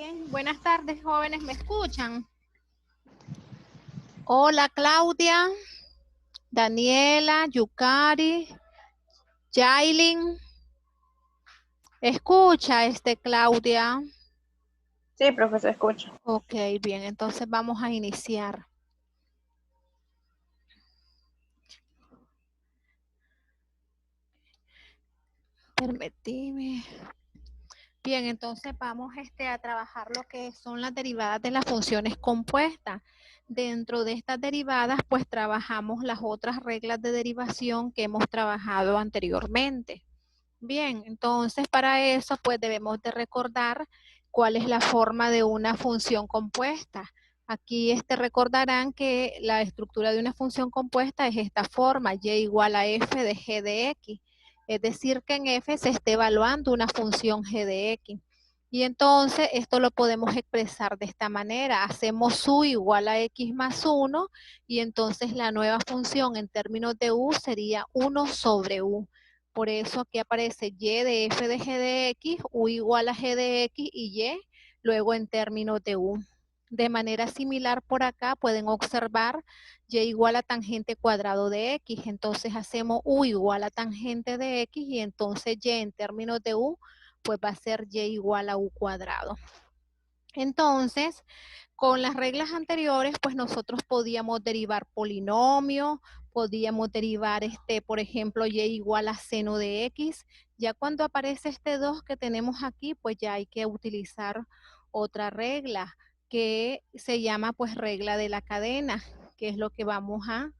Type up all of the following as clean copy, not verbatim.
Bien, buenas tardes, jóvenes, ¿me escuchan? Hola, Claudia, Daniela, Yukari, Yailin. Escucha, Claudia. Sí, profesor, escucho. Ok, bien, entonces vamos a iniciar. Permitime. Bien, entonces vamos a trabajar lo que son las derivadas de las funciones compuestas. Dentro de estas derivadas, pues trabajamos las otras reglas de derivación que hemos trabajado anteriormente. Bien, entonces para eso pues debemos de recordar cuál es la forma de una función compuesta. Aquí recordarán que la estructura de una función compuesta es esta forma, y igual a f de g de x. Es decir, que en f se esté evaluando una función g de x. Y entonces esto lo podemos expresar de esta manera. Hacemos u igual a x más 1 y entonces la nueva función en términos de u sería 1 sobre u. Por eso aquí aparece y de f de g de x, u igual a g de x y y luego en términos de u. De manera similar por acá pueden observar y igual a tangente cuadrado de x. Entonces hacemos u igual a tangente de x y entonces y en términos de u pues va a ser y igual a u cuadrado. Entonces, con las reglas anteriores, pues nosotros podíamos derivar polinomios, podíamos derivar, por ejemplo, y igual a seno de x. Ya cuando aparece este 2 que tenemos aquí, pues ya hay que utilizar otra regla que se llama pues regla de la cadena, que es lo que vamos a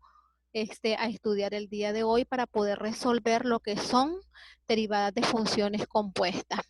estudiar el día de hoy para poder resolver lo que son derivadas de funciones compuestas.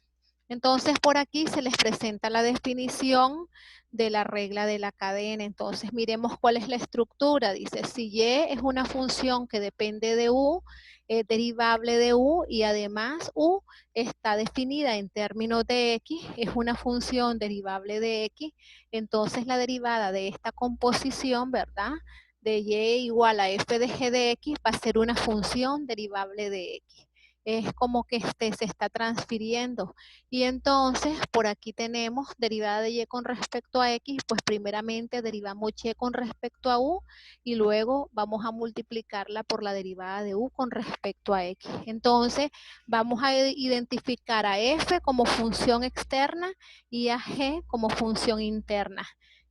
Entonces, por aquí se les presenta la definición de la regla de la cadena. Entonces, miremos cuál es la estructura. Dice, si y es una función que depende de u, es derivable de u y además u está definida en términos de x, es una función derivable de x, entonces la derivada de esta composición, ¿verdad?, de y igual a f de g de x va a ser una función derivable de x. Es como que se está transfiriendo. Y entonces, por aquí tenemos derivada de y con respecto a x, pues primeramente derivamos y con respecto a u y luego vamos a multiplicarla por la derivada de u con respecto a x. Entonces, vamos a identificar a f como función externa y a g como función interna.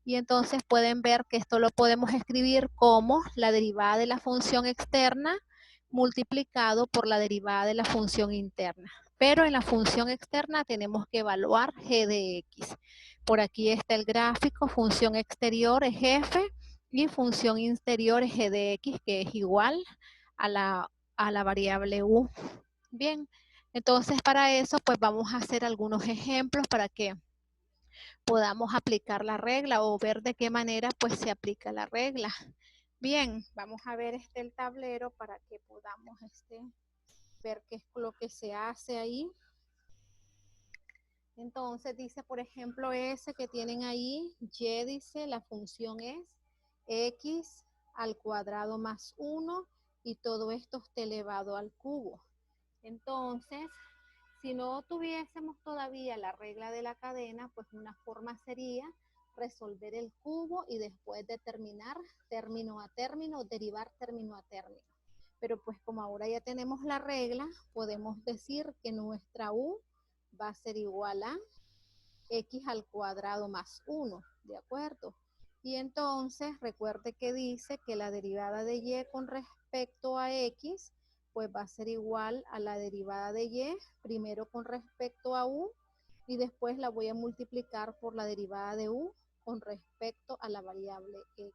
Y entonces pueden ver que esto lo podemos escribir como la derivada de la función externa multiplicado por la derivada de la función interna. Pero en la función externa tenemos que evaluar g de x. Por aquí está el gráfico, función exterior es f y función interior es g de x, que es igual a la variable u. Bien, entonces para eso pues vamos a hacer algunos ejemplos para que podamos aplicar la regla o ver de qué manera pues se aplica la regla. Bien, vamos a ver el tablero para que podamos ver qué es lo que se hace ahí. Entonces dice, por ejemplo, ese que tienen ahí, y dice, la función es x al cuadrado más 1 y todo esto está elevado al cubo. Entonces, si no tuviésemos todavía la regla de la cadena, pues una forma sería resolver el cubo y después determinar término a término, derivar término a término. Pero pues como ahora ya tenemos la regla, podemos decir que nuestra u va a ser igual a x al cuadrado más 1, ¿de acuerdo? Y entonces recuerde que dice que la derivada de y con respecto a x, pues va a ser igual a la derivada de y, primero con respecto a u, y después la voy a multiplicar por la derivada de u con respecto a la variable x.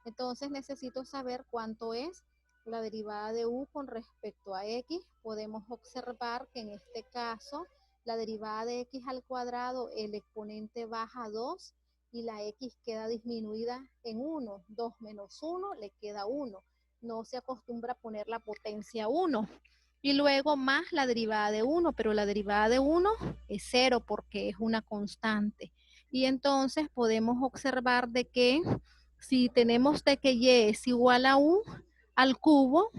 Entonces necesito saber cuánto es la derivada de u con respecto a x. Podemos observar que en este caso la derivada de x al cuadrado, el exponente baja a 2 y la x queda disminuida en 1. 2 menos 1 le queda 1. No se acostumbra a poner la potencia 1. Y luego más la derivada de 1, pero la derivada de 1 es 0 porque es una constante. Y entonces podemos observar de que si tenemos de que y es igual a u al cubo,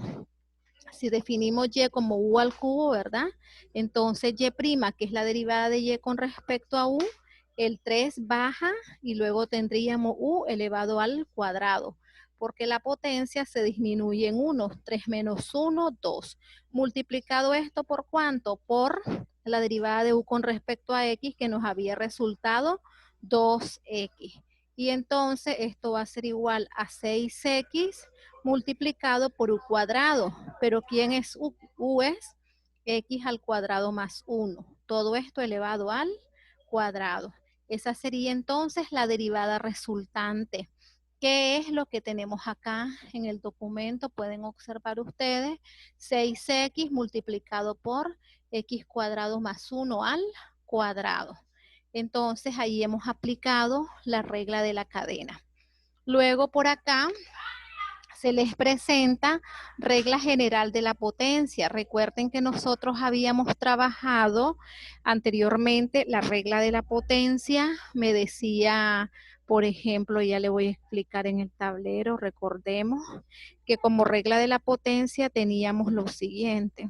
si definimos y como u al cubo, ¿verdad? Entonces y', que es la derivada de y con respecto a u, el 3 baja y luego tendríamos u elevado al cuadrado, porque la potencia se disminuye en 1, 3 menos 1, 2. Multiplicado esto por ¿cuánto? Por la derivada de u con respecto a x, que nos había resultado 2x. Y entonces esto va a ser igual a 6x multiplicado por u cuadrado. Pero ¿quién es u? U es x al cuadrado más 1. Todo esto elevado al cuadrado. Esa sería entonces la derivada resultante. ¿Qué es lo que tenemos acá en el documento? Pueden observar ustedes 6x multiplicado por x cuadrado más 1 al cuadrado. Entonces ahí hemos aplicado la regla de la cadena. Luego por acá se les presenta regla general de la potencia. Recuerden que nosotros habíamos trabajado anteriormente la regla de la potencia. Me decía, por ejemplo, ya le voy a explicar en el tablero, recordemos que como regla de la potencia teníamos lo siguiente.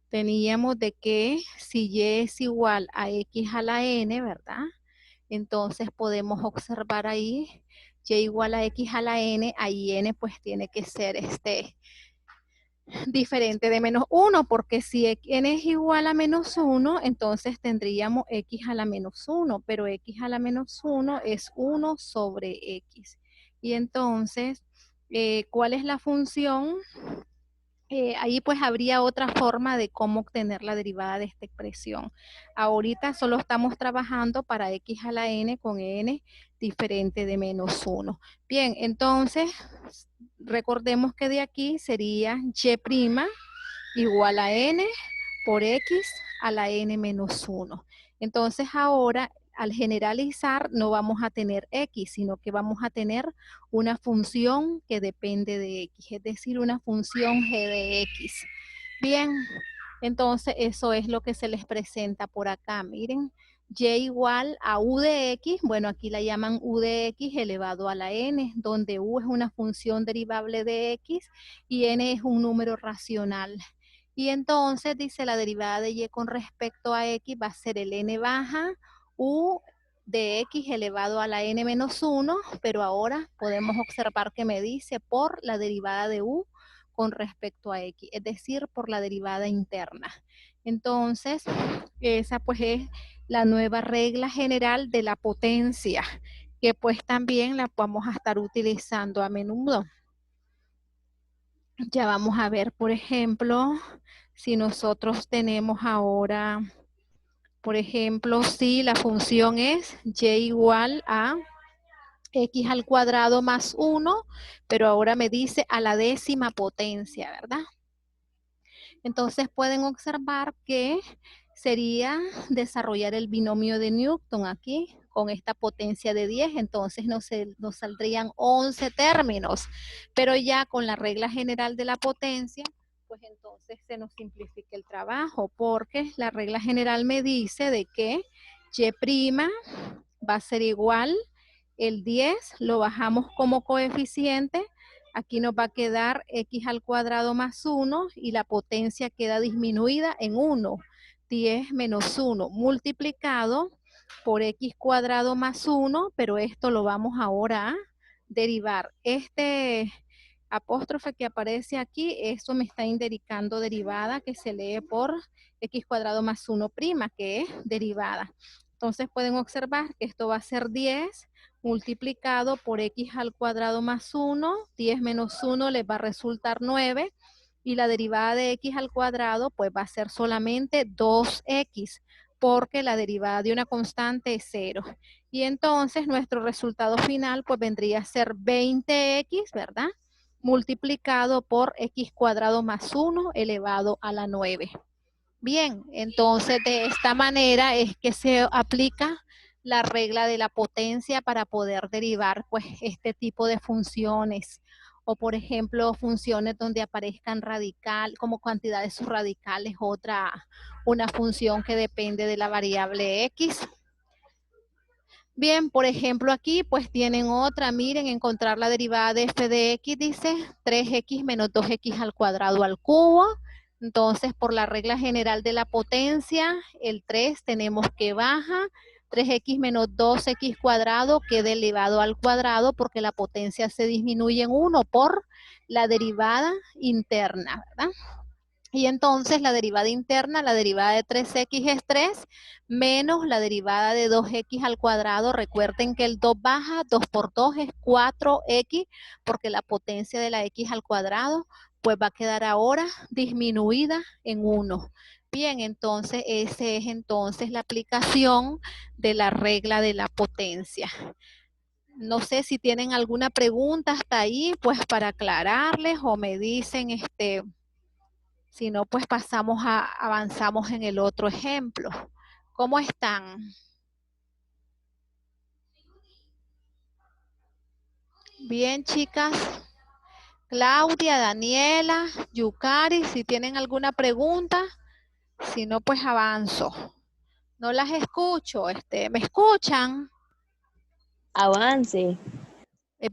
Teníamos de que si y es igual a x a la n, ¿verdad? Entonces podemos observar ahí y igual a x a la n, ahí n pues tiene que ser diferente de menos 1, porque si n es igual a menos 1, entonces tendríamos x a la menos 1, pero x a la menos 1 es 1 sobre x. Y entonces, ¿cuál es la función? Ahí pues habría otra forma de cómo obtener la derivada de esta expresión. Ahorita solo estamos trabajando para x a la n con n diferente de menos 1. Bien, entonces recordemos que de aquí sería y' igual a n por x a la n menos 1. Entonces ahora al generalizar no vamos a tener x, sino que vamos a tener una función que depende de x, es decir, una función g de x. Bien, entonces eso es lo que se les presenta por acá. Miren, y igual a u de x, bueno, aquí la llaman u de x elevado a la n, donde u es una función derivable de x y n es un número racional. Y entonces dice la derivada de y con respecto a x va a ser el n baja u de x elevado a la n menos 1, pero ahora podemos observar que me dice por la derivada de u con respecto a x, es decir, por la derivada interna. Entonces, esa pues es la nueva regla general de la potencia, que pues también la vamos a estar utilizando a menudo. Ya vamos a ver, por ejemplo, si nosotros tenemos ahora, por ejemplo, si la función es y igual a x al cuadrado más 1, pero ahora me dice a la décima potencia, ¿verdad? Entonces pueden observar que sería desarrollar el binomio de Newton aquí con esta potencia de 10, entonces nos saldrían 11 términos, pero ya con la regla general de la potencia, pues entonces se nos simplifica el trabajo, porque la regla general me dice de que y' va a ser igual, el 10 lo bajamos como coeficiente, aquí nos va a quedar x al cuadrado más 1 y la potencia queda disminuida en 1. 10 menos 1 multiplicado por x cuadrado más 1, pero esto lo vamos ahora a derivar. Este apóstrofe que aparece aquí, esto me está indicando derivada que se lee por x cuadrado más 1', que es derivada. Entonces pueden observar que esto va a ser 10 multiplicado por x al cuadrado más 1, 10 menos 1 les va a resultar 9, y la derivada de x al cuadrado pues va a ser solamente 2x, porque la derivada de una constante es 0. Y entonces nuestro resultado final pues vendría a ser 20x, ¿verdad? Multiplicado por x cuadrado más 1 elevado a la 9. Bien, entonces de esta manera es que se aplica la regla de la potencia para poder derivar pues este tipo de funciones, o por ejemplo funciones donde aparezcan radical como cantidades subradicales, una función que depende de la variable x. Bien, por ejemplo aquí pues tienen otra, miren, encontrar la derivada de f de x, dice 3x menos 2x al cuadrado al cubo. Entonces por la regla general de la potencia, el 3 tenemos que baja, 3x menos 2x cuadrado queda elevado al cuadrado porque la potencia se disminuye en 1 por la derivada interna, ¿verdad? Y entonces la derivada interna, la derivada de 3x es 3, menos la derivada de 2x al cuadrado. Recuerden que el 2 baja, 2 por 2 es 4x, porque la potencia de la x al cuadrado, pues va a quedar ahora disminuida en 1. Bien, entonces esa es entonces la aplicación de la regla de la potencia. No sé si tienen alguna pregunta hasta ahí, pues para aclararles o me dicen, si no, pues avanzamos en el otro ejemplo. ¿Cómo están? Bien, chicas. Claudia, Daniela, Yukari, si tienen alguna pregunta, si no, pues avanzo. No las escucho, ¿me escuchan? Avance.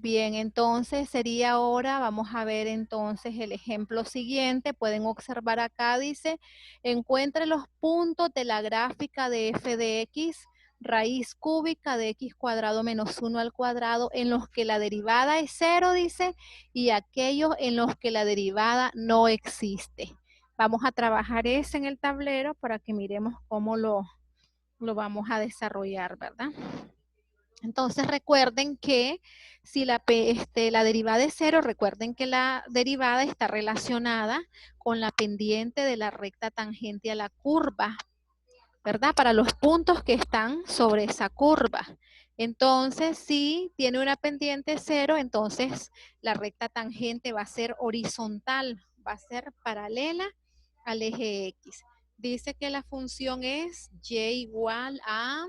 Bien, entonces sería ahora, vamos a ver entonces el ejemplo siguiente. Pueden observar acá, dice, encuentre los puntos de la gráfica de f de x, raíz cúbica de x cuadrado menos 1 al cuadrado, en los que la derivada es 0, dice, y aquellos en los que la derivada no existe. Vamos a trabajar ese en el tablero para que miremos cómo lo vamos a desarrollar, ¿verdad? Entonces recuerden que si la derivada es 0, recuerden que la derivada está relacionada con la pendiente de la recta tangente a la curva, ¿verdad? Para los puntos que están sobre esa curva. Entonces, si tiene una pendiente 0, entonces la recta tangente va a ser horizontal, va a ser paralela al eje X. Dice que la función es y igual a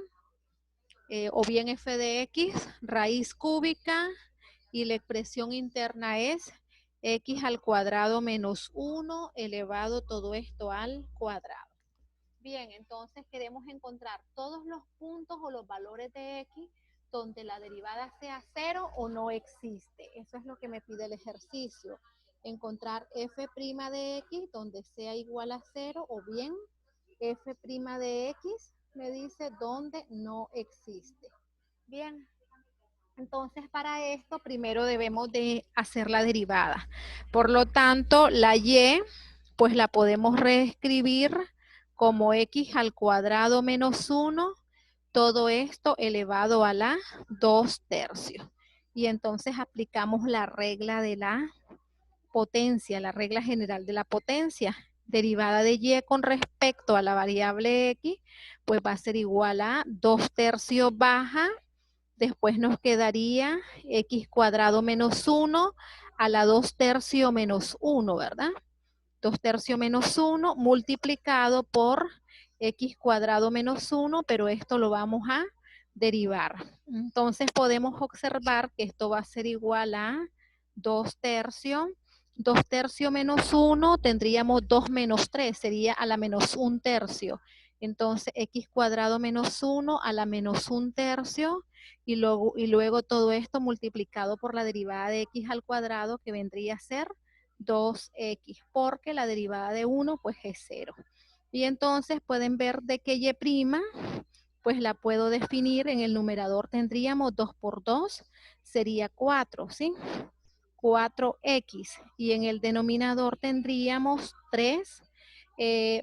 o bien f de x, raíz cúbica, y la expresión interna es x al cuadrado menos 1 elevado todo esto al cuadrado. Bien, entonces queremos encontrar todos los puntos o los valores de x donde la derivada sea 0 o no existe. Eso es lo que me pide el ejercicio. Encontrar f' de x donde sea igual a 0 o bien f' de x me dice donde no existe. Bien, entonces para esto primero debemos de hacer la derivada. Por lo tanto, la y pues la podemos reescribir como x al cuadrado menos 1, todo esto elevado a la 2 tercios. Y entonces aplicamos la regla de la potencia, la regla general de la potencia. Derivada de y con respecto a la variable x, pues va a ser igual a 2 tercios baja. Después nos quedaría x cuadrado menos 1 a la 2 tercios menos 1, ¿verdad? 2 tercios menos 1 multiplicado por x cuadrado menos 1, pero esto lo vamos a derivar. Entonces podemos observar que esto va a ser igual a 2 tercios. 2 tercios menos 1, tendríamos 2 menos 3, sería a la menos 1 tercio. Entonces x cuadrado menos 1 a la menos 1 tercio, y luego todo esto multiplicado por la derivada de x al cuadrado, que vendría a ser 2x, porque la derivada de 1 pues es 0. Y entonces pueden ver de que y', pues la puedo definir en el numerador, tendríamos 2 por 2, sería 4, ¿sí? 4x, y en el denominador tendríamos 3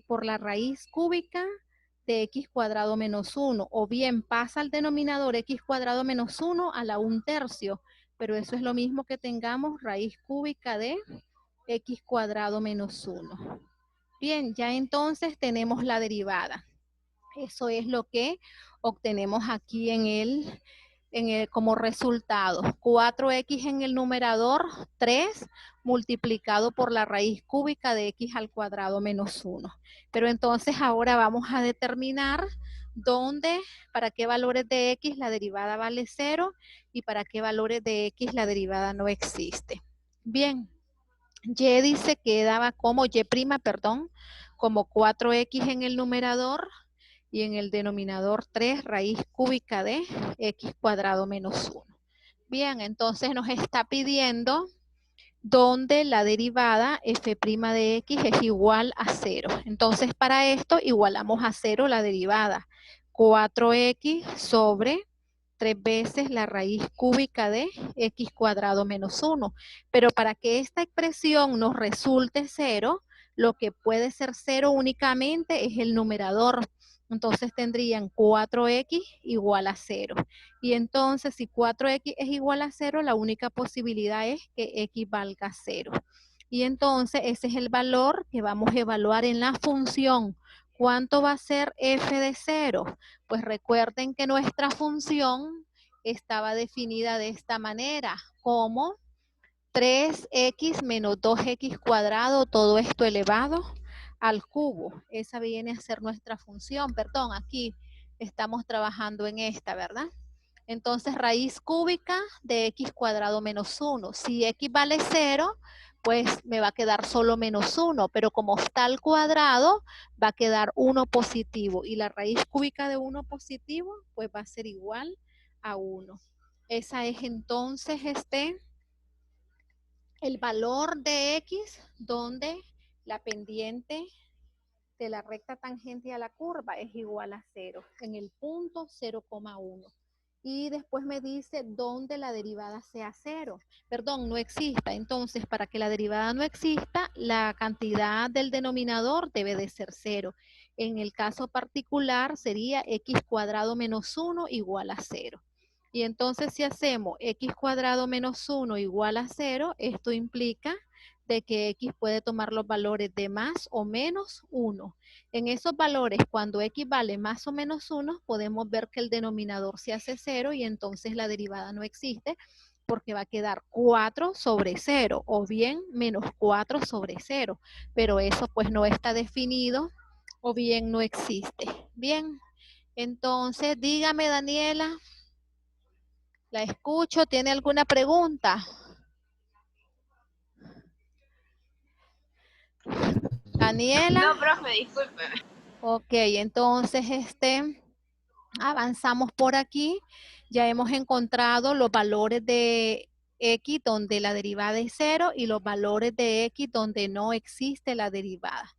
por la raíz cúbica de x cuadrado menos 1, o bien pasa al denominador x cuadrado menos 1 a la 1 tercio, pero eso es lo mismo que tengamos raíz cúbica de x cuadrado menos 1. Bien, ya entonces tenemos la derivada. Eso es lo que obtenemos aquí como resultado. 4x en el numerador, 3 multiplicado por la raíz cúbica de x al cuadrado menos 1. Pero entonces ahora vamos a determinar para qué valores de x la derivada vale 0 y para qué valores de x la derivada no existe. Bien. Y dice que daba como y', perdón, como 4x en el numerador y en el denominador 3 raíz cúbica de x cuadrado menos 1. Bien, entonces nos está pidiendo donde la derivada f' de x es igual a 0. Entonces para esto igualamos a 0 la derivada. 4x sobre 3 veces la raíz cúbica de x cuadrado menos 1. Pero para que esta expresión nos resulte 0, lo que puede ser 0 únicamente es el numerador. Entonces tendrían 4x igual a 0. Y entonces si 4x es igual a 0, la única posibilidad es que x valga 0. Y entonces ese es el valor que vamos a evaluar en la función. ¿Cuánto va a ser f de 0? Pues recuerden que nuestra función estaba definida de esta manera, como 3x menos 2x cuadrado, todo esto elevado al cubo. Esa viene a ser nuestra función. Perdón, aquí estamos trabajando en esta, ¿verdad? Entonces, raíz cúbica de x cuadrado menos 1. Si x vale 0, pues me va a quedar solo menos 1, pero como está al cuadrado, va a quedar 1 positivo. Y la raíz cúbica de 1 positivo, pues va a ser igual a 1. Esa es entonces el valor de x, donde la pendiente de la recta tangente a la curva es igual a 0, en el punto 0,1. Y después me dice dónde la derivada sea 0. Perdón, no exista. Entonces, para que la derivada no exista, la cantidad del denominador debe de ser 0. En el caso particular sería x cuadrado menos 1 igual a 0. Y entonces si hacemos x cuadrado menos 1 igual a 0, esto implica de que x puede tomar los valores de más o menos 1. En esos valores, cuando x vale más o menos 1, podemos ver que el denominador se hace 0 y entonces la derivada no existe porque va a quedar 4 sobre 0 o bien menos 4 sobre 0. Pero eso pues no está definido o bien no existe. Bien, entonces dígame Daniela, la escucho, ¿tiene alguna pregunta? Daniela. No, profe, disculpe. Ok, entonces avanzamos por aquí. Ya hemos encontrado los valores de x donde la derivada es 0 y los valores de x donde no existe la derivada.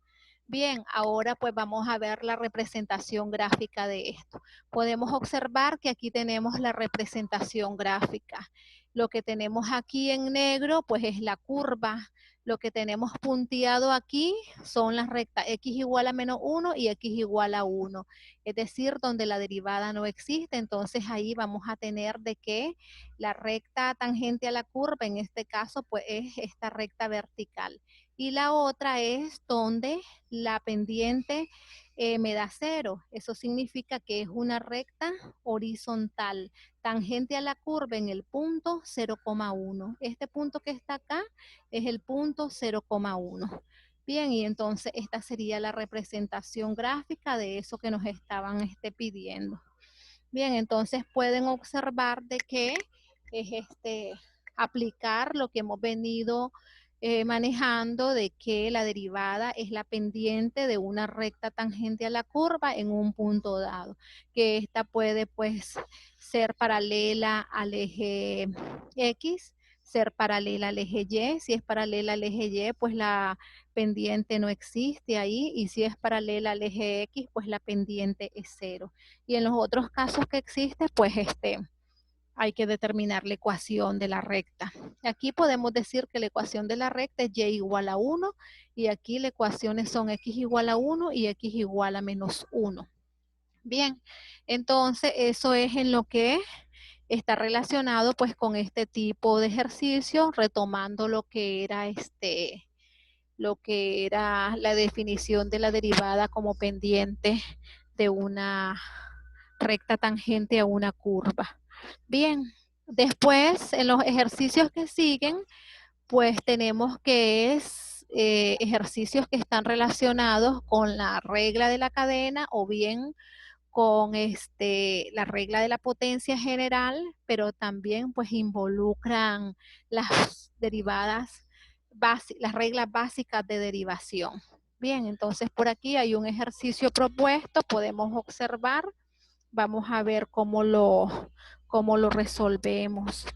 Bien, ahora pues vamos a ver la representación gráfica de esto. Podemos observar que aquí tenemos la representación gráfica. Lo que tenemos aquí en negro pues es la curva. Lo que tenemos punteado aquí son las rectas x igual a menos 1 y x igual a 1. Es decir, donde la derivada no existe. Entonces ahí vamos a tener de que la recta tangente a la curva, en este caso pues es esta recta vertical. Y la otra es donde la pendiente me da 0. Eso significa que es una recta horizontal tangente a la curva en el punto 0,1. Este punto que está acá es el punto 0,1. Bien, y entonces esta sería la representación gráfica de eso que nos estaban pidiendo. Bien, entonces pueden observar de que es aplicar lo que hemos venido manejando, de que la derivada es la pendiente de una recta tangente a la curva en un punto dado, que esta puede pues ser paralela al eje X, ser paralela al eje Y. Si es paralela al eje Y, pues la pendiente no existe ahí, y si es paralela al eje X, pues la pendiente es 0. Y en los otros casos que existe, pues hay que determinar la ecuación de la recta. Aquí podemos decir que la ecuación de la recta es y igual a 1, y aquí las ecuaciones son x igual a 1 y x igual a menos 1. Bien, entonces eso es en lo que está relacionado pues con este tipo de ejercicio, retomando lo que era la definición de la derivada como pendiente de una recta tangente a una curva. Bien, después en los ejercicios que siguen, pues tenemos que ejercicios que están relacionados con la regla de la cadena o bien con la regla de la potencia general, pero también pues involucran las derivadas, las reglas básicas de derivación. Bien, entonces por aquí hay un ejercicio propuesto, podemos observar. Vamos a ver cómo lo resolvemos.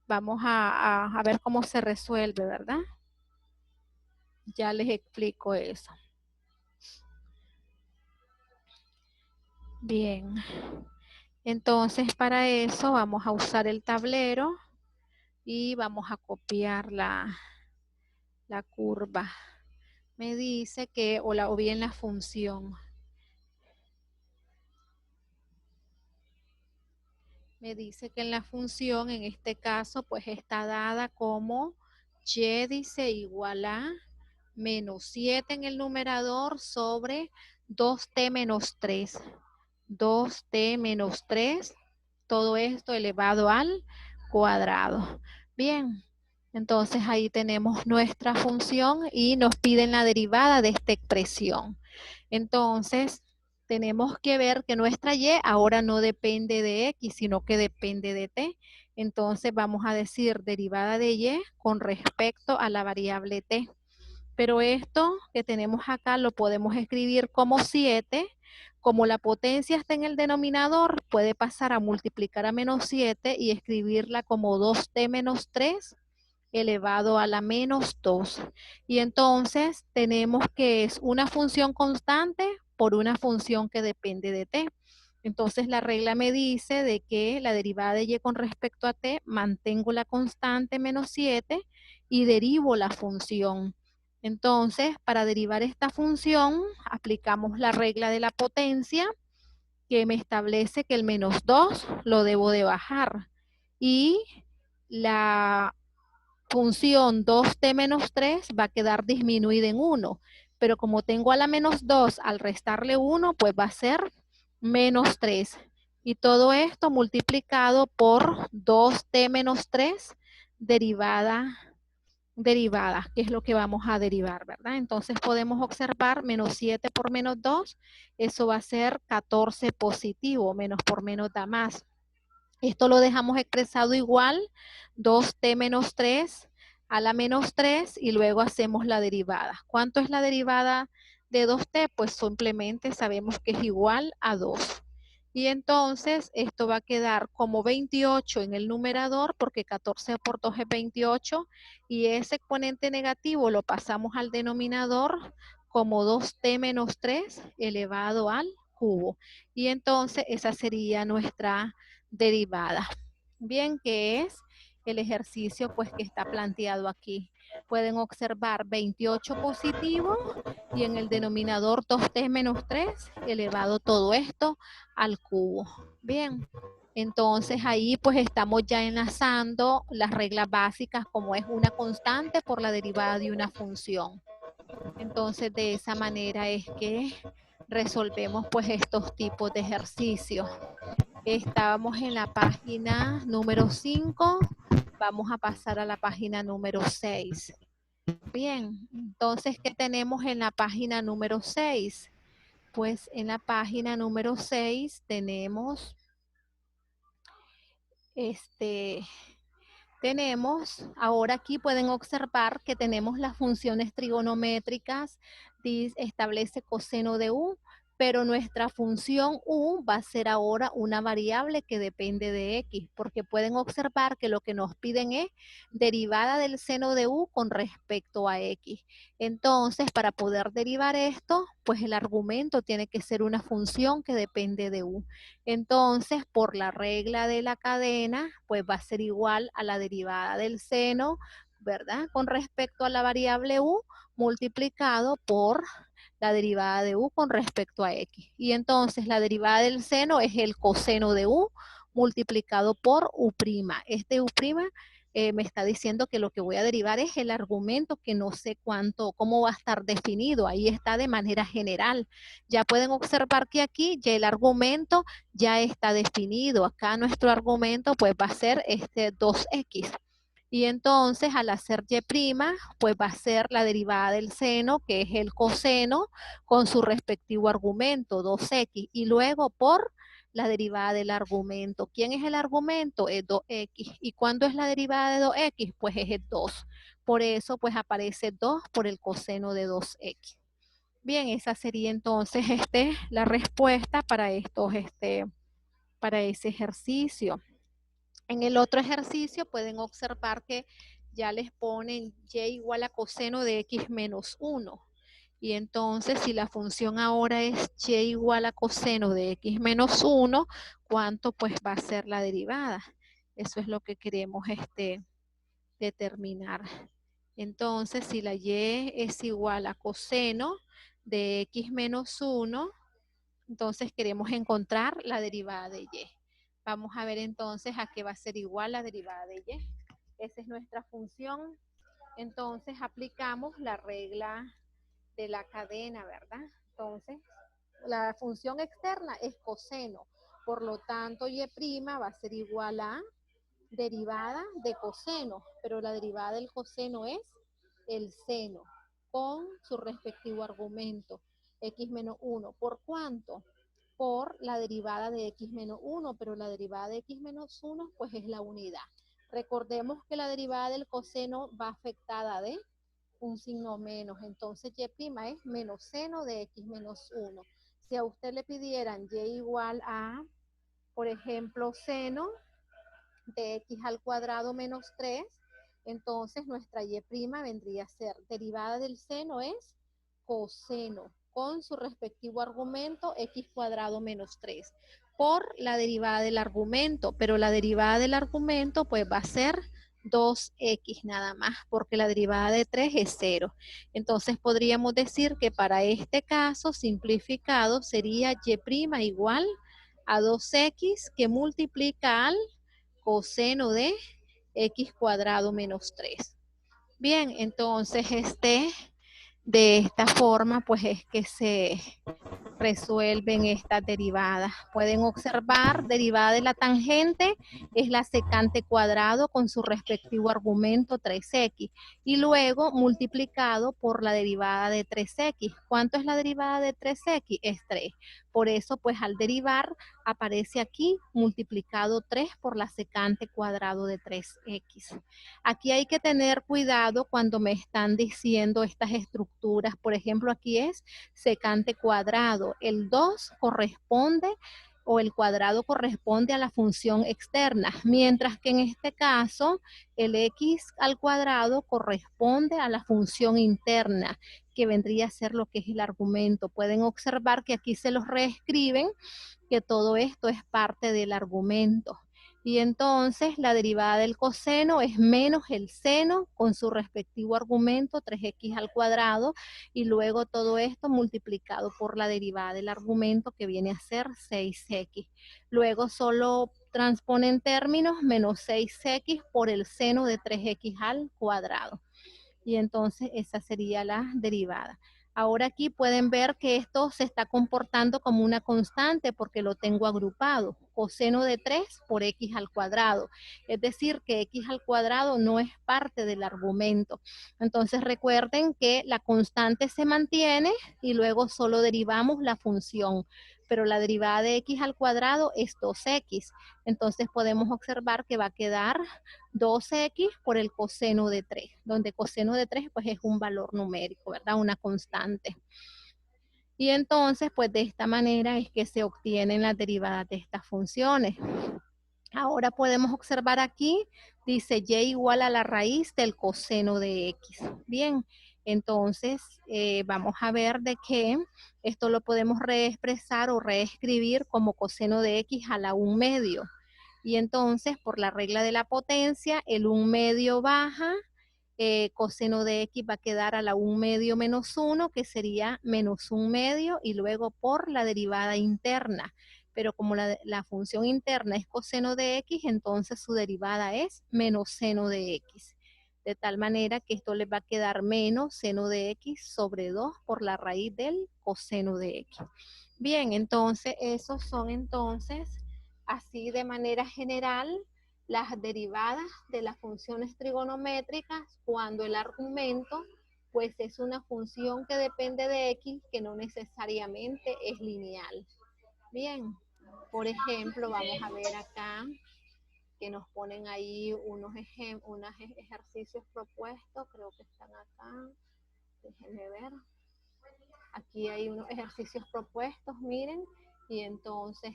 Vamos a ver cómo se resuelve, ¿verdad? Ya les explico eso. Bien. Entonces, para eso vamos a usar el tablero y vamos a copiar la curva. Me dice que, o bien la función. Me dice que en la función, en este caso, pues está dada como y, dice, igual a menos 7 en el numerador sobre 2t menos 3. 2t menos 3, todo esto elevado al cuadrado. Bien, entonces ahí tenemos nuestra función y nos piden la derivada de esta expresión. Entonces, tenemos que ver que nuestra y ahora no depende de x, sino que depende de t. Entonces, vamos a decir derivada de y con respecto a la variable t. Pero esto que tenemos acá lo podemos escribir como 7. Como la potencia está en el denominador, puede pasar a multiplicar a menos 7 y escribirla como 2t menos 3 elevado a la menos 2. Y entonces tenemos que es una función constante por una función que depende de t. Entonces la regla me dice de que la derivada de y con respecto a t, mantengo la constante menos 7 y derivo la función. Entonces, para derivar esta función, aplicamos la regla de la potencia que me establece que el menos 2 lo debo de bajar. Y la función 2t menos 3 va a quedar disminuida en 1. Pero como tengo a la menos 2, al restarle 1, pues va a ser menos 3. Y todo esto multiplicado por 2t menos 3 derivada, que es lo que vamos a derivar, ¿verdad? Entonces podemos observar menos 7 por menos 2, eso va a ser 14 positivo, menos por menos da más. Esto lo dejamos expresado igual, 2t menos 3 a la menos 3 y luego hacemos la derivada. ¿Cuánto es la derivada de 2t? Pues simplemente sabemos que es igual a 2. Y entonces esto va a quedar como 28 en el numerador porque 14 por 2 es 28 y ese exponente negativo lo pasamos al denominador como 2t menos 3 elevado al cubo. Y entonces esa sería nuestra derivada. Bien, que es el ejercicio pues que está planteado aquí. Pueden observar 28 positivo y en el denominador 2t menos 3 elevado todo esto al cubo. Bien, entonces ahí pues estamos ya enlazando las reglas básicas como es una constante por la derivada de una función. Entonces de esa manera es que resolvemos pues estos tipos de ejercicios. Estábamos en la página número 5, vamos a pasar a la página número 6. Bien, entonces, ¿qué tenemos en la página número 6? Pues en la página número 6 tenemos ahora aquí pueden observar que tenemos las funciones trigonométricas, establece coseno de u, pero nuestra función u va a ser ahora una variable que depende de x, porque pueden observar que lo que nos piden es derivada del seno de u con respecto a x. Entonces, para poder derivar esto, pues el argumento tiene que ser una función que depende de u. Entonces, por la regla de la cadena, pues va a ser igual a la derivada del seno, ¿verdad? Con respecto a la variable u multiplicado por la derivada de u con respecto a x. Y entonces la derivada del seno es el coseno de u multiplicado por u'. Este u' me está diciendo que lo que voy a derivar es el argumento que no sé cómo va a estar definido. Ahí está de manera general. Ya pueden observar que aquí ya el argumento ya está definido. Acá nuestro argumento pues va a ser 2x. Y entonces al hacer y', pues va a ser la derivada del seno, que es el coseno, con su respectivo argumento, 2x. Y luego por la derivada del argumento. ¿Quién es el argumento? Es 2x. ¿Y cuándo es la derivada de 2x? Pues es el 2. Por eso pues aparece 2 por el coseno de 2x. Bien, esa sería entonces la respuesta para para ese ejercicio. En el otro ejercicio pueden observar que ya les ponen y igual a coseno de x menos 1. Y entonces, si la función ahora es y igual a coseno de x menos 1, ¿cuánto pues va a ser la derivada? Eso es lo que queremos determinar. Entonces, si la y es igual a coseno de x menos 1, entonces queremos encontrar la derivada de y. Vamos a ver entonces a qué va a ser igual la derivada de y. Esa es nuestra función. Entonces aplicamos la regla de la cadena, ¿verdad? Entonces, la función externa es coseno. Por lo tanto, y' va a ser igual a derivada de coseno, pero la derivada del coseno es el seno con su respectivo argumento, x menos 1. ¿Por cuánto? Por la derivada de x menos 1, pero la derivada de x menos 1 pues es la unidad. Recordemos que la derivada del coseno va afectada de un signo menos, entonces y' es menos seno de x menos 1. Si a usted le pidieran y igual a, por ejemplo, seno de x al cuadrado menos 3, entonces nuestra y' vendría a ser derivada del seno es coseno con su respectivo argumento x cuadrado menos 3 por la derivada del argumento, pero la derivada del argumento pues va a ser 2x nada más, porque la derivada de 3 es 0. Entonces podríamos decir que para este caso simplificado sería y' igual a 2x que multiplica al coseno de x cuadrado menos 3. Bien, entonces de esta forma pues es que se resuelven estas derivadas. Pueden observar, derivada de la tangente es la secante cuadrado con su respectivo argumento 3x y luego multiplicado por la derivada de 3x. ¿Cuánto es la derivada de 3x? Es 3. Por eso pues al derivar aparece aquí multiplicado 3 por la secante cuadrado de 3x. Aquí hay que tener cuidado cuando me están diciendo estas estructuras. Por ejemplo, aquí es secante cuadrado. El 2 corresponde o el cuadrado corresponde a la función externa, mientras que en este caso el x al cuadrado corresponde a la función interna, que vendría a ser lo que es el argumento. Pueden observar que aquí se los reescriben, que todo esto es parte del argumento. Y entonces la derivada del coseno es menos el seno con su respectivo argumento 3x al cuadrado y luego todo esto multiplicado por la derivada del argumento que viene a ser 6x. Luego solo transponen términos menos 6x por el seno de 3x al cuadrado. Y entonces esa sería la derivada. Ahora aquí pueden ver que esto se está comportando como una constante porque lo tengo agrupado. Coseno de 3 por x al cuadrado. Es decir, que x al cuadrado no es parte del argumento. Entonces recuerden que la constante se mantiene y luego solo derivamos la función. Pero la derivada de x al cuadrado es 2x. Entonces podemos observar que va a quedar 2x por el coseno de 3, donde coseno de 3 pues es un valor numérico, ¿verdad? Una constante. Y entonces pues de esta manera es que se obtienen las derivadas de estas funciones. Ahora podemos observar aquí, dice y igual a la raíz del coseno de x. Bien, entonces vamos a ver de que esto lo podemos reexpresar o reescribir como coseno de x a la 1 medio. Y entonces, por la regla de la potencia, el 1 medio baja, coseno de x va a quedar a la 1 medio menos 1, que sería menos 1 medio, y luego por la derivada interna. Pero como la función interna es coseno de x, entonces su derivada es menos seno de x. De tal manera que esto les va a quedar menos seno de x sobre 2 por la raíz del coseno de x. Bien, entonces esos son entonces así de manera general las derivadas de las funciones trigonométricas cuando el argumento pues es una función que depende de x que no necesariamente es lineal. Bien, por ejemplo, vamos a ver acá que nos ponen ahí unos ejercicios propuestos, creo que están acá, déjenme ver. Aquí hay unos ejercicios propuestos, miren, y entonces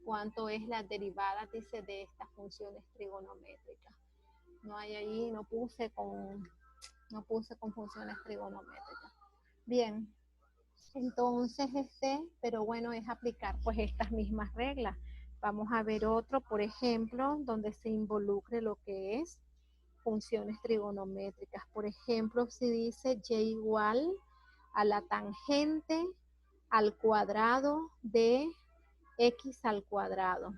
cuánto es la derivada, dice, de estas funciones trigonométricas. No hay ahí, no puse con funciones trigonométricas. Bien, entonces pero bueno, es aplicar pues estas mismas reglas. Vamos a ver otro, por ejemplo, donde se involucre lo que es funciones trigonométricas. Por ejemplo, si dice y igual a la tangente al cuadrado de x al cuadrado.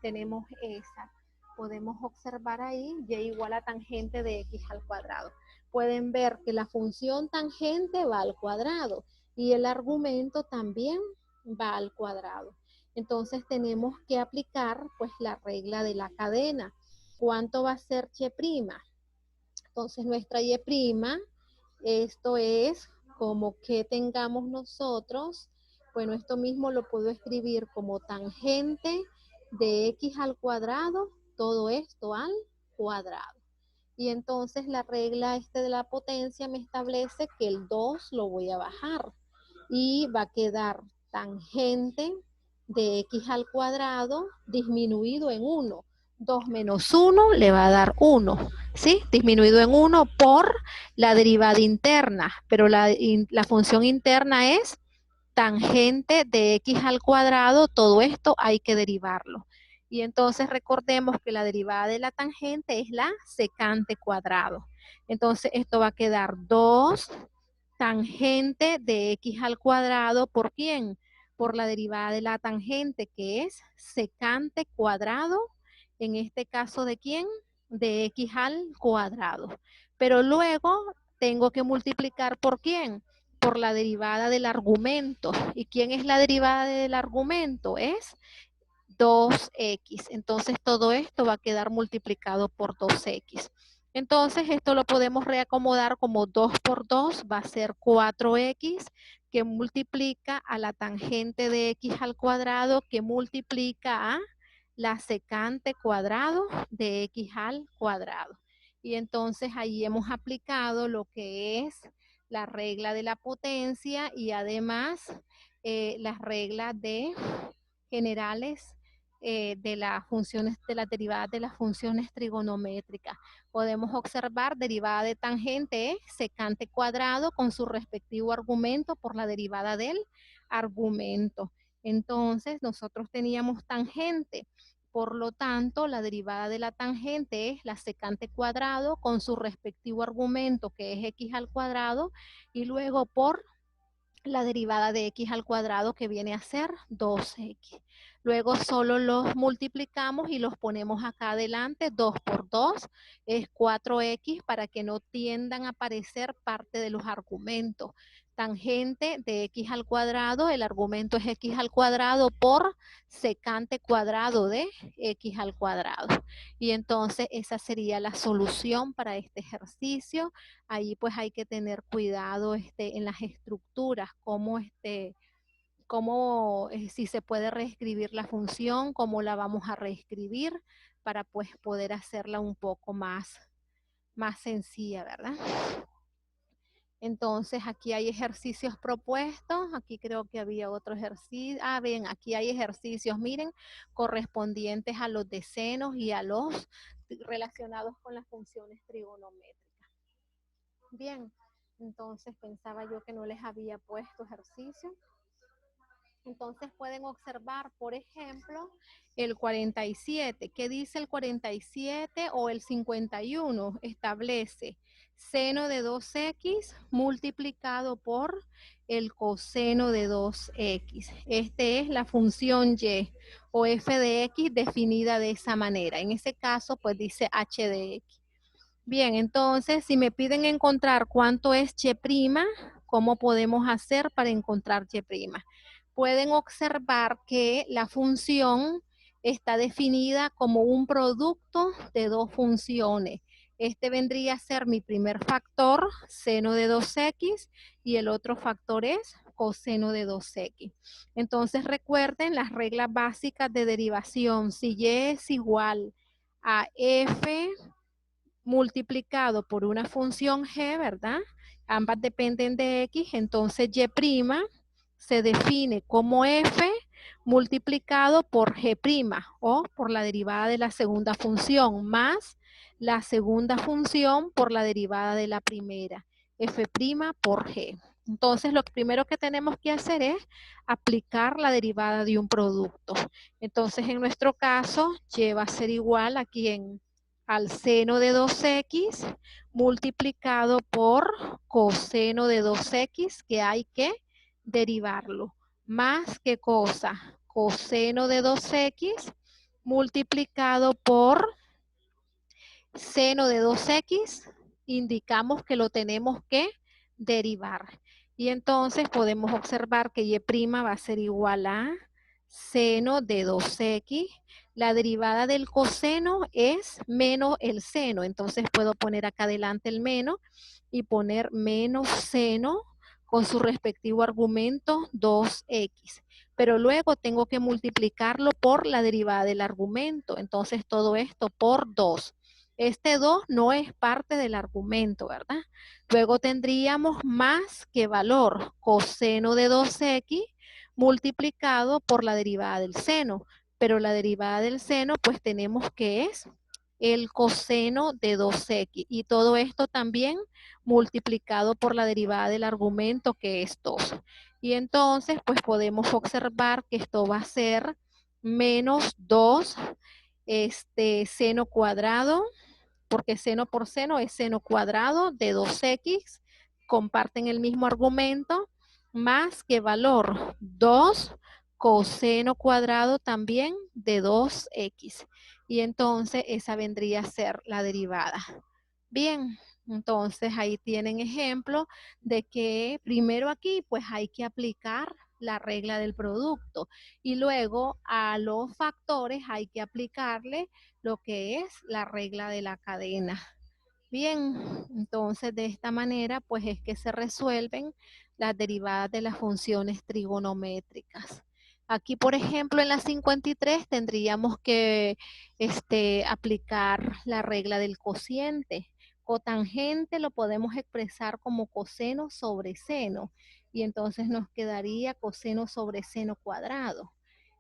Tenemos esa. Podemos observar ahí y igual a tangente de x al cuadrado. Pueden ver que la función tangente va al cuadrado y el argumento también va al cuadrado. Entonces tenemos que aplicar pues la regla de la cadena. ¿Cuánto va a ser y'? Entonces nuestra y', esto es como que tengamos nosotros, bueno, esto mismo lo puedo escribir como tangente de x al cuadrado, todo esto al cuadrado. Y entonces la regla de la potencia me establece que el 2 lo voy a bajar y va a quedar tangente de x al cuadrado disminuido en 1. 2 menos 1 le va a dar 1, ¿sí? Disminuido en 1 por la derivada interna, pero la función interna es tangente de x al cuadrado, todo esto hay que derivarlo. Y entonces recordemos que la derivada de la tangente es la secante cuadrado. Entonces esto va a quedar 2 tangente de x al cuadrado, ¿por quién? Por la derivada de la tangente, que es secante cuadrado, en este caso, ¿de quién? De x al cuadrado. Pero luego tengo que multiplicar ¿por quién? Por la derivada del argumento. ¿Y quién es la derivada del argumento? Es 2x. Entonces todo esto va a quedar multiplicado por 2x. Entonces esto lo podemos reacomodar como 2 por 2 va a ser 4x, que multiplica a la tangente de x al cuadrado, que multiplica a la secante cuadrado de x al cuadrado. Y entonces ahí hemos aplicado lo que es la regla de la potencia y además las reglas generales de las funciones, de las derivadas de las funciones trigonométricas. Podemos observar derivada de tangente es secante cuadrado con su respectivo argumento por la derivada del argumento. Entonces nosotros teníamos tangente, por lo tanto la derivada de la tangente es la secante cuadrado con su respectivo argumento, que es x al cuadrado, y luego por la derivada de x al cuadrado, que viene a ser 2x. Luego solo los multiplicamos y los ponemos acá adelante. 2 por 2 es 4x para que no tiendan a aparecer parte de los argumentos. Tangente de x al cuadrado, el argumento es x al cuadrado por secante cuadrado de x al cuadrado. Y entonces esa sería la solución para este ejercicio. Ahí pues hay que tener cuidado en las estructuras, si se puede reescribir la función, cómo la vamos a reescribir para pues poder hacerla un poco más sencilla, ¿verdad? Entonces aquí hay ejercicios propuestos, aquí creo que había otro ejercicio, bien, aquí hay ejercicios, miren, correspondientes a los desenos y a los relacionados con las funciones trigonométricas. Bien, entonces pensaba yo que no les había puesto ejercicio. Entonces pueden observar, por ejemplo, el 47. ¿Qué dice el 47 o el 51? Establece seno de 2x multiplicado por el coseno de 2x. Esta es la función y o f de x definida de esa manera. En ese caso, pues dice h de x. Bien, entonces, si me piden encontrar cuánto es y', ¿cómo podemos hacer para encontrar y'? Pueden observar que la función está definida como un producto de dos funciones. Este vendría a ser mi primer factor, seno de 2x, y el otro factor es coseno de 2x. Entonces recuerden las reglas básicas de derivación. Si y es igual a f multiplicado por una función g, ¿verdad? Ambas dependen de x, entonces y' se define como f multiplicado por g' o por la derivada de la segunda función más la segunda función por la derivada de la primera, f' por g. Entonces, lo primero que tenemos que hacer es aplicar la derivada de un producto. Entonces, en nuestro caso, va a ser igual aquí al seno de 2x multiplicado por coseno de 2x, que hay que derivarlo. Más, ¿qué cosa? Coseno de 2x multiplicado por seno de 2x, indicamos que lo tenemos que derivar. Y entonces podemos observar que y' va a ser igual a seno de 2x. La derivada del coseno es menos el seno. Entonces puedo poner acá adelante el menos y poner menos seno con su respectivo argumento 2x. Pero luego tengo que multiplicarlo por la derivada del argumento. Entonces todo esto por 2. Este 2 no es parte del argumento, ¿verdad? Luego tendríamos más que valor coseno de 2x multiplicado por la derivada del seno. Pero la derivada del seno, pues tenemos que es el coseno de 2x. Y todo esto también multiplicado por la derivada del argumento, que es 2. Y entonces, pues podemos observar que esto va a ser menos 2 seno cuadrado, porque seno por seno es seno cuadrado de 2x, comparten el mismo argumento, más que valor 2 coseno cuadrado también de 2x. Y entonces esa vendría a ser la derivada. Bien, entonces ahí tienen ejemplo de que primero aquí pues hay que aplicar la regla del producto y luego a los factores hay que aplicarle lo que es la regla de la cadena. Bien, entonces de esta manera pues es que se resuelven las derivadas de las funciones trigonométricas. Aquí, por ejemplo, en la 53 tendríamos que aplicar la regla del cociente. Cotangente lo podemos expresar como coseno sobre seno y entonces nos quedaría coseno sobre seno cuadrado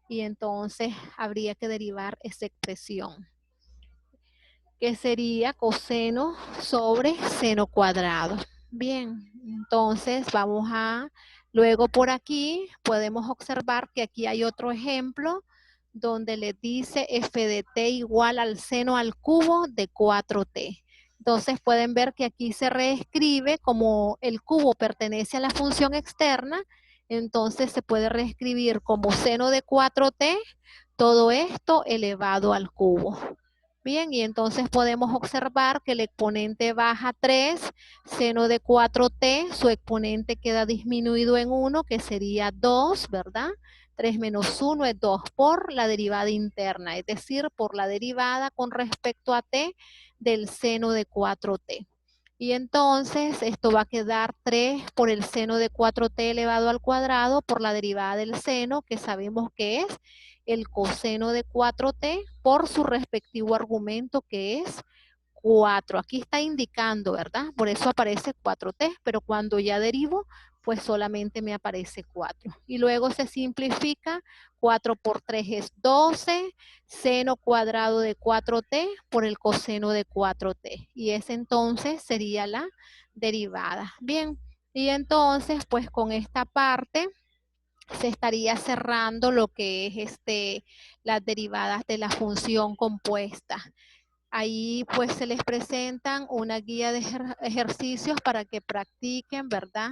y entonces habría que derivar esa expresión, que sería coseno sobre seno cuadrado. Bien, entonces vamos a, luego por aquí podemos observar que aquí hay otro ejemplo donde le dice f de t igual al seno al cubo de 4t. Entonces pueden ver que aquí se reescribe como el cubo pertenece a la función externa, entonces se puede reescribir como seno de 4t, todo esto elevado al cubo. Bien, y entonces podemos observar que el exponente baja 3, seno de 4t, su exponente queda disminuido en 1, que sería 2, ¿verdad? 3 menos 1 es 2 por la derivada interna, es decir, por la derivada con respecto a t del seno de 4t. Y entonces esto va a quedar 3 por el seno de 4t elevado al cuadrado por la derivada del seno, que sabemos que es el coseno de 4t por su respectivo argumento, que es 4. Aquí está indicando, ¿verdad? Por eso aparece 4t, pero cuando ya derivo, pues solamente me aparece 4. Y luego se simplifica, 4 por 3 es 12, seno cuadrado de 4t por el coseno de 4t. Y ese entonces sería la derivada. Bien, y entonces pues con esta parte se estaría cerrando lo que es las derivadas de la función compuesta. Ahí pues se les presentan una guía de ejercicios para que practiquen, ¿verdad?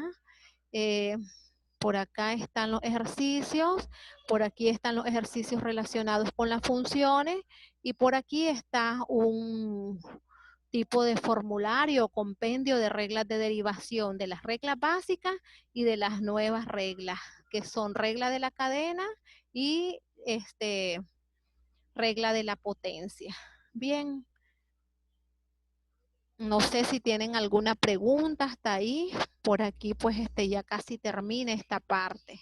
Por acá están los ejercicios, por aquí están los ejercicios relacionados con las funciones y por aquí está un tipo de formulario o compendio de reglas de derivación de las reglas básicas y de las nuevas reglas, que son regla de la cadena y regla de la potencia. Bien, no sé si tienen alguna pregunta hasta ahí. Por aquí pues ya casi termina esta parte.